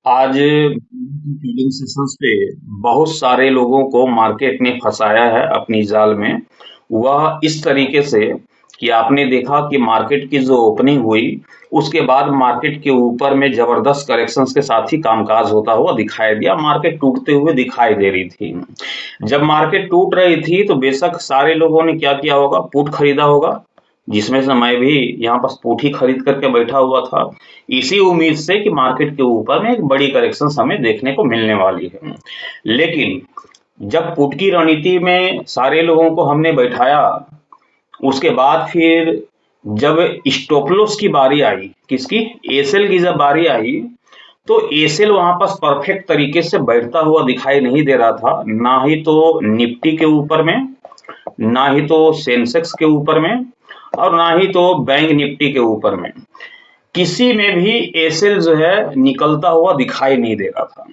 आज trading sessions पे बहुत सारे लोगों को मार्केट ने फंसाया है अपनी जाल में। वह इस तरीके से कि आपने देखा कि मार्केट की जो ओपनिंग हुई, उसके बाद मार्केट के ऊपर में जबरदस्त करेक्शंस के साथ ही कामकाज होता हुआ दिखाई दिया। मार्केट टूटते हुए दिखाई दे रही थी। जब मार्केट टूट रही थी तो बेशक सारे लोगों ने क्या किया होगा, पुट खरीदा होगा, जिसमें से मैं भी यहाँ पर पुट ही खरीद करके बैठा हुआ था, इसी उम्मीद से कि मार्केट के ऊपर में एक बड़ी करेक्शन हमें देखने को मिलने वाली है। लेकिन जब पुट की रणनीति में सारे लोगों को हमने बैठाया, उसके बाद फिर जब स्टॉप लॉस की बारी आई, किसकी, एसएल की जब बारी आई, तो एसएल वहां पर परफेक्ट तरीके से बैठता हुआ दिखाई नहीं दे रहा था, ना ही तो निफ्टी के ऊपर में, ना ही तो सेंसेक्स के ऊपर में, और ना ही तो बैंक निफ्टी के ऊपर में। किसी में भी एसएल जो है निकलता हुआ दिखाई नहीं दे रहा था।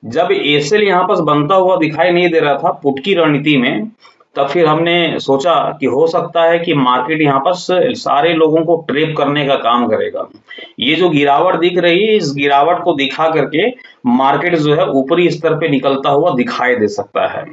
जब एसएल यहाँ पर बनता हुआ दिखाई नहीं दे रहा था पुट की रणनीति में, तब फिर हमने सोचा कि हो सकता है कि मार्केट यहाँ पर सारे लोगों को ट्रैप करने का काम करेगा। ये जो गिरावट दिख रही है, इस गिरावट को दिखा करके मार्केट जो है ऊपरी स्तर पे निकलता हुआ दिखाई दे सकता है।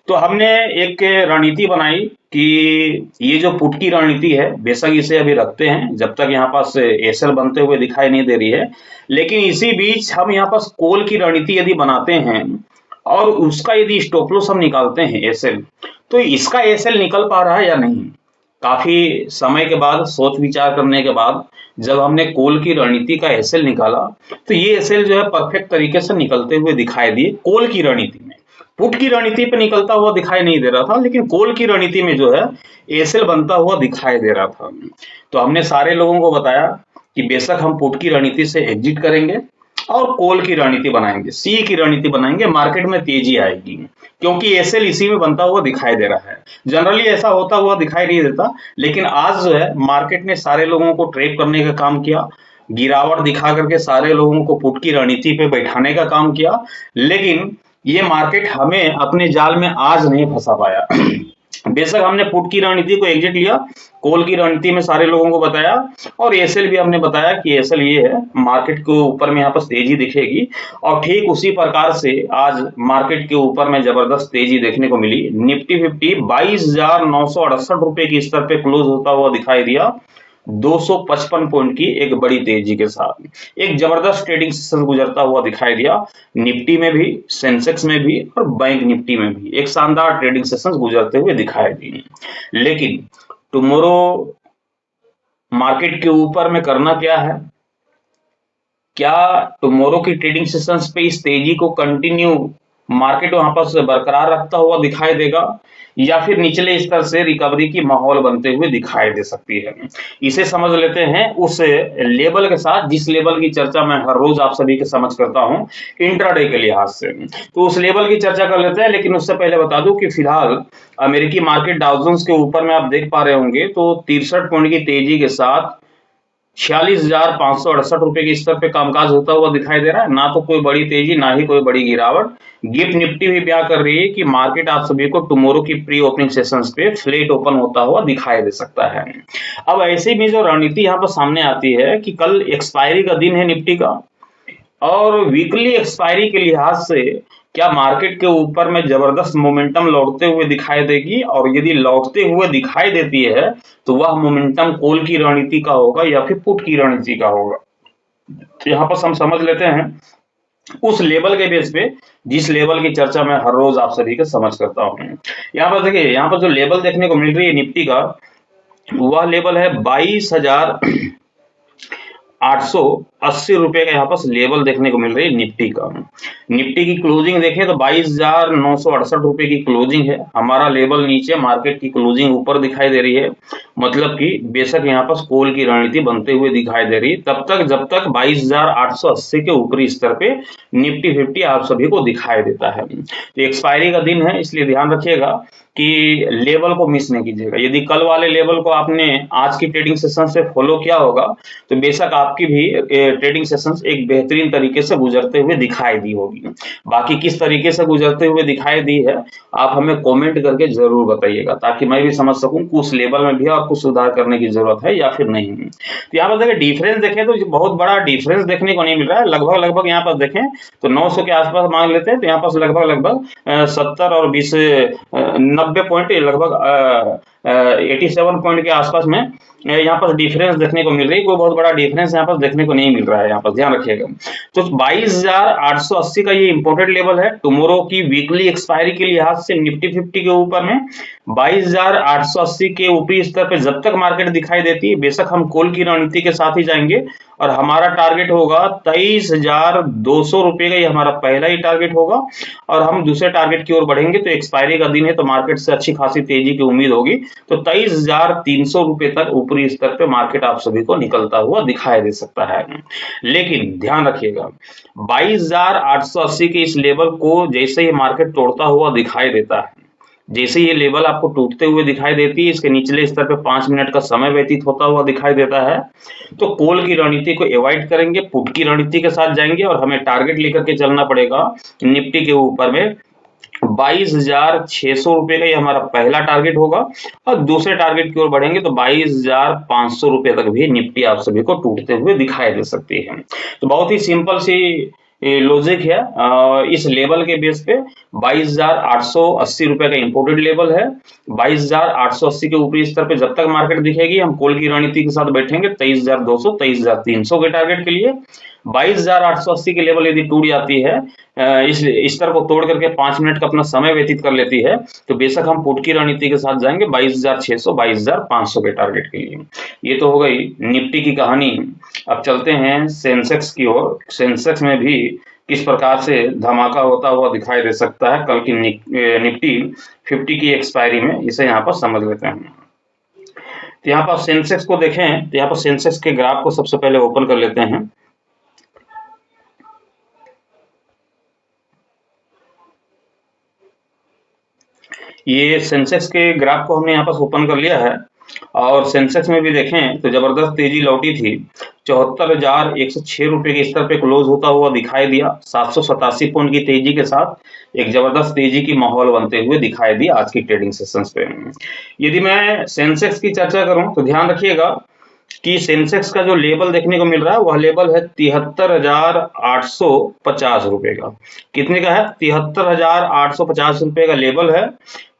तो हमने एक रणनीति बनाई कि ये जो पुट की रणनीति है, बेशक इसे अभी रखते हैं जब तक यहाँ पास एसएल बनते हुए दिखाई नहीं दे रही है, लेकिन इसी बीच हम यहाँ पास कॉल की रणनीति यदि बनाते हैं और उसका यदि स्टॉप लॉस हम निकालते हैं एसएल, तो इसका एसएल निकल पा रहा है या नहीं। काफी समय के बाद, सोच विचार करने के बाद, जब हमने कॉल की रणनीति का एसएल निकाला, तो ये एसएल जो है परफेक्ट तरीके से निकलते हुए दिखाई दिए कॉल की रणनीति में। पुट की रणनीति पे निकलता हुआ दिखाई नहीं दे रहा था, लेकिन कॉल की रणनीति में जो है एसएल बनता हुआ दिखाई दे रहा था। तो हमने सारे लोगों को बताया कि बेशक हम पुट की रणनीति से एग्जिट करेंगे और कॉल की रणनीति बनाएंगे, सी की रणनीति बनाएंगे, मार्केट में तेजी आएगी, क्योंकि एसएल इसी में बनता हुआ दिखाई दे रहा है। जनरली ऐसा होता हुआ दिखाई नहीं देता, लेकिन आज जो है मार्केट ने सारे लोगों को ट्रैप करने का काम किया, गिरावट दिखा करके सारे लोगों को पुट की रणनीति पे बैठाने का काम किया, लेकिन ये मार्केट हमें अपने जाल में आज नहीं फंसा पाया। बेशक हमने पुट की रणनीति को एग्जिट लिया, कॉल की रणनीति में सारे लोगों को बताया, और एसएल भी हमने बताया कि एसएल ये है, मार्केट के ऊपर में यहाँ पर तेजी दिखेगी, और ठीक उसी प्रकार से आज मार्केट के ऊपर में जबरदस्त तेजी देखने को मिली। निफ्टी 50 22,968 रुपए की स्तर पे क्लोज होता हुआ दिखाई दिया, 255 पॉइंट की एक बड़ी तेजी के साथ एक जबरदस्त ट्रेडिंग सेशन गुजरता हुआ दिखाई दिया। निफ्टी में भी, सेंसेक्स में भी और बैंक निफ्टी में भी एक शानदार ट्रेडिंग सेशन गुजरते हुए दिखाई दिए। लेकिन टुमारो मार्केट के ऊपर में करना क्या है, क्या टुमारो की ट्रेडिंग सेशंस पे इस तेजी को कंटिन्यू मार्केट वहां पर बरकरार रखता हुआ दिखाई देगा, या फिर निचले स्तर से रिकवरी की माहौल बनते हुए दिखाई दे सकती है। इसे समझ लेते हैं उस लेवल के साथ जिस लेवल की चर्चा मैं हर रोज आप सभी के समझ करता हूं इंट्राडे के लिहाज से। तो उस लेवल की चर्चा कर लेते हैं, लेकिन उससे पहले बता दूं कि फिलहाल अमेरिकी मार्केट डाउ जोन्स के ऊपर में आप देख पा रहे होंगे तो 63 पॉइंट की तेजी के साथ 46,568 रुपए के स्तर पे कामकाज होता हुआ दिखाई दे रहा है। ना तो कोई बड़ी तेजी, ना ही कोई बड़ी गिरावट। गिफ्ट निफ्टी भी ब्याह कर रही है कि मार्केट आप सभी को टुमारो की प्री ओपनिंग सेशंस पे फ्लैट ओपन होता हुआ दिखाई दे सकता है। अब ऐसे में जो रणनीति यहाँ पर सामने आती है कि कल एक्सपायरी का दिन है निफ्टी का, और वीकली एक्सपायरी के लिहाज से क्या मार्केट के ऊपर में जबरदस्त मोमेंटम लौटते हुए दिखाई देगी, और यदि लौटते हुए दिखाई देती है तो वह मोमेंटम कॉल की रणनीति का होगा या फिर पुट की रणनीति का होगा। तो यहाँ पर हम समझ लेते हैं उस लेवल के बेस पे जिस लेवल की चर्चा मैं हर रोज आप सभी के समझ करता हूँ। यहाँ पर देखिए, यहाँ पर जो लेवल देखने को मिल रही है निफ्टी का, वह लेवल है 22,880 रुपए का यहाँ पर लेवल देखने को मिल रही है निफ्टी का। निफ्टी की क्लोजिंग देखें तो 22,968 रुपए की क्लोजिंग है। हमारा लेवल नीचे, मार्केट की क्लोजिंग ऊपर दिखाई दे रही है, मतलब कि बेशक यहाँ पर कॉल की रणनीति बनते हुए दिखाई दे रही है तब तक जब तक 22,880 के ऊपरी स्तर पे निफ्टी 50 आप सभी को दिखाई देता है। तो एक्सपायरी का दिन है, इसलिए ध्यान रखिएगा कि लेवल को मिस नहीं कीजिएगा। यदि कल वाले लेवल को आपने आज की ट्रेडिंग सेशन से फॉलो किया होगा तो बेशक आपकी भी ट्रेडिंग सेशंस एक बेहतरीन तरीके से गुजरते हुए दिखाई दी होगी। बाकी किस तरीके से गुजरते हुए दिखाई दी है आप हमें कमेंट करके जरूर बताइएगा, ताकि मैं भी समझ सकूं कि उस लेवल में भी और कुछ सुधार करने की जरूरत है या फिर नहीं। तो यहाँ पर देखिए डिफरेंस देखें तो बहुत बड़ा डिफरेंस देखने को नहीं मिल रहा है। लगभग लगभग यहाँ पर देखें तो 900 के आसपास मान लेते हैं, तो यहाँ पर लगभग लगभग 70 और 20 90 पॉइंट लगभग 87 पॉइंट के आसपास में यहाँ पर डिफरेंस देखने को मिल रही है। कोई बहुत बड़ा डिफरेंस यहाँ पर देखने को नहीं मिल रहा है, यहाँ पर ध्यान रखिएगा। तो 22,880 का ये इंपोर्टेड लेवल है। टुमारो की वीकली एक्सपायरी के लिहाज से निफ्टी 50 के ऊपर में 22,880 के ऊपरी स्तर पे जब तक मार्केट दिखाई देती है, बेशक हम कॉल की रणनीति के साथ ही जाएंगे और हमारा टारगेट होगा 23,200 रुपए का, ये हमारा पहला ही टारगेट होगा। और हम दूसरे टारगेट की ओर बढ़ेंगे तो एक्सपायरी का दिन है, तो मार्केट से अच्छी खासी तेजी की उम्मीद होगी। तो 23,300 रुपए तक ऊपरी स्तर पे मार्केट आप सभी को निकलता हुआ दिखाई दे सकता है। लेकिन ध्यान रखिएगा 22,880 के इस लेवल को जैसे ही मार्केट तोड़ता हुआ दिखाई देता है, जैसे ये लेवल आपको टूटते हुए दिखाई देती है, इसके निचले स्तर पे 5 मिनट का समय व्यतीत होता हुआ दिखाई देता है, तो कॉल की रणनीति को अवॉइड करेंगे, पुट की रणनीति के साथ जाएंगे और हमें टारगेट लेकर के चलना पड़ेगा निफ्टी के ऊपर में 22,600 रुपए का, ये हमारा पहला टारगेट होगा। और दूसरे टारगेट की ओर बढ़ेंगे तो 22,500 रुपए तक भी निफ्टी आप सभी को टूटते हुए दिखाई दे सकती है। तो बहुत ही सिंपल सी लॉजिक है। इस लेवल के बेस पे 22,880 रुपए का इंपोर्टेड लेवल है। 22,880 के ऊपरी स्तर पे जब तक मार्केट दिखेगी हम कॉल की रणनीति के साथ बैठेंगे 23,200 23,300 के टारगेट के लिए। 22,880 के लेवल यदि टूट जाती है, इस स्तर को तोड़ करके 5 मिनट का अपना समय व्यतीत कर लेती है, तो बेशक हम पुट की रणनीति के साथ जाएंगे 22,600 22,500 के टारगेट के लिए। ये तो हो गई निफ्टी की कहानी। अब चलते हैं सेंसेक्स की ओर। सेंसेक्स में भी किस प्रकार से धमाका होता हुआ दिखाई दे सकता है कल की निफ्टी 50 की एक्सपायरी में, इसे यहाँ पर समझ लेते हैं। तो यहाँ पर सेंसेक्स को देखें तो यहाँ पर सेंसेक्स के ग्राफ को सबसे पहले ओपन कर लेते हैं। ये सेंसेक्स के ग्राफ को हमने यहाँ पर ओपन कर लिया है और सेंसेक्स में भी देखें तो जबरदस्त तेजी लौटी थी। 74,106 रुपए के स्तर पे क्लोज होता हुआ दिखाई दिया। 787 पॉइंट की तेजी के साथ एक जबरदस्त तेजी की माहौल बनते हुए दिखाई दी आज की ट्रेडिंग सेशंस पे। यदि मैं सेंसेक्स की चर्चा करूं तो ध्यान रखिएगा कि सेंसेक्स का जो लेवल देखने को मिल रहा है वह लेवल है 73,850 रुपए का। कितने का है? 73,850 रुपए का लेवल है।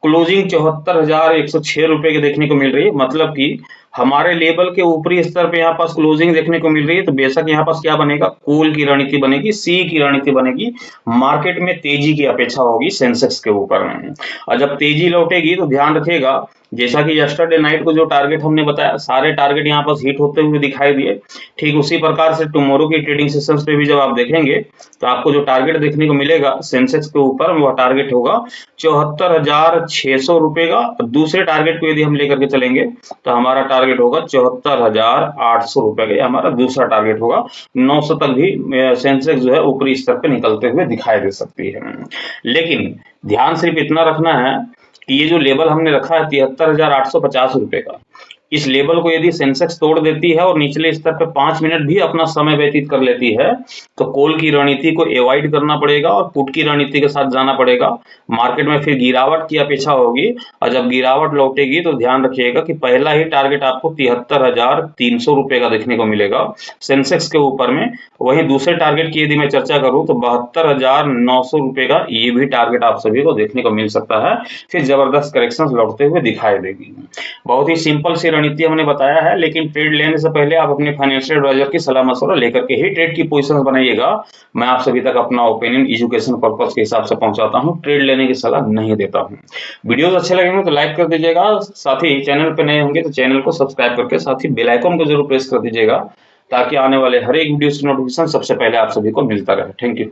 क्लोजिंग 74,106 रुपए के देखने को मिल रही है। मतलब कि हमारे लेवल के ऊपरी स्तर पे यहाँ पास क्लोजिंग देखने को मिल रही है, तो बेशक यहाँ पास क्या बनेगा? कॉल की रणनीति बनेगी, सी की रणनीति बनेगी। मार्केट में तेजी की अपेक्षा होगी सेंसेक्स के ऊपर में, और जब तेजी लौटेगी तो ध्यान रखिएगा जैसा कि यस्टरडे नाइट को जो टारगेट हमने बताया, सारे टारगेट यहाँ पर हिट होते हुए दिखाई दिए। ठीक उसी प्रकार से टुमारो की ट्रेडिंग सेशंस पे भी जब आप देखेंगे तो आपको जो टारगेट देखने को मिलेगा सेंसेक्स के ऊपर, वह टारगेट होगा 74,600 रुपए का। दूसरे टारगेट को यदि हम लेकर के चलेंगे तो हमारा टारगेट होगा 74,800 रुपए का, हमारा दूसरा टारगेट होगा। 900 तक भी सेंसेक्स जो है ऊपरी स्तर पे निकलते हुए दिखाई दे सकती है। लेकिन ध्यान सिर्फ इतना रखना है कि ये जो लेवल हमने रखा है 73,850 रुपए का, इस लेवल को यदि सेंसेक्स तोड़ देती है और निचले स्तर पर 5 मिनट भी अपना समय व्यतीत कर लेती है, तो कॉल की रणनीति को अवॉइड करना पड़ेगा और पुट की रणनीति के साथ जाना पड़ेगा। मार्केट में फिर गिरावट की अपेक्षा होगी, और जब गिरावट लौटेगी तो ध्यान रखिएगा कि पहला ही टारगेट आपको 73,300 रुपए का देखने को मिलेगा सेंसेक्स के ऊपर में। वहीं दूसरे टारगेट की यदि मैं चर्चा करूं तो 72,900 रुपए का ये भी टारगेट आप सभी को देखने को मिल सकता है। फिर जबरदस्त करेक्शन लौटते हुए दिखाई देगी। बहुत ही सिंपल सी रणनीति हमने बताया है, लेकिन ट्रेड लेने से पहले आप अपने फाइनेंशियल एडवाइजर की सलाह मशवरा लेकर के ही ट्रेड की पोजीशंस बनाइएगा। मैं आप सभी तक अपना ओपिनियन एजुकेशन पर्पस के हिसाब से पहुंचाता हूं, ट्रेड लेने की सलाह नहीं देता हूं। वीडियोस अच्छे लगेंगे तो लाइक कर दीजिएगा, साथ ही चैनल पे नए होंगे तो चैनल को सब्सक्राइब करके साथ ही बेल आइकन को जरूर प्रेस कर दीजिएगा, ताकि आने वाले हर एक वीडियो की नोटिफिकेशन सबसे पहले आप सभी को मिलता रहे। Thank you.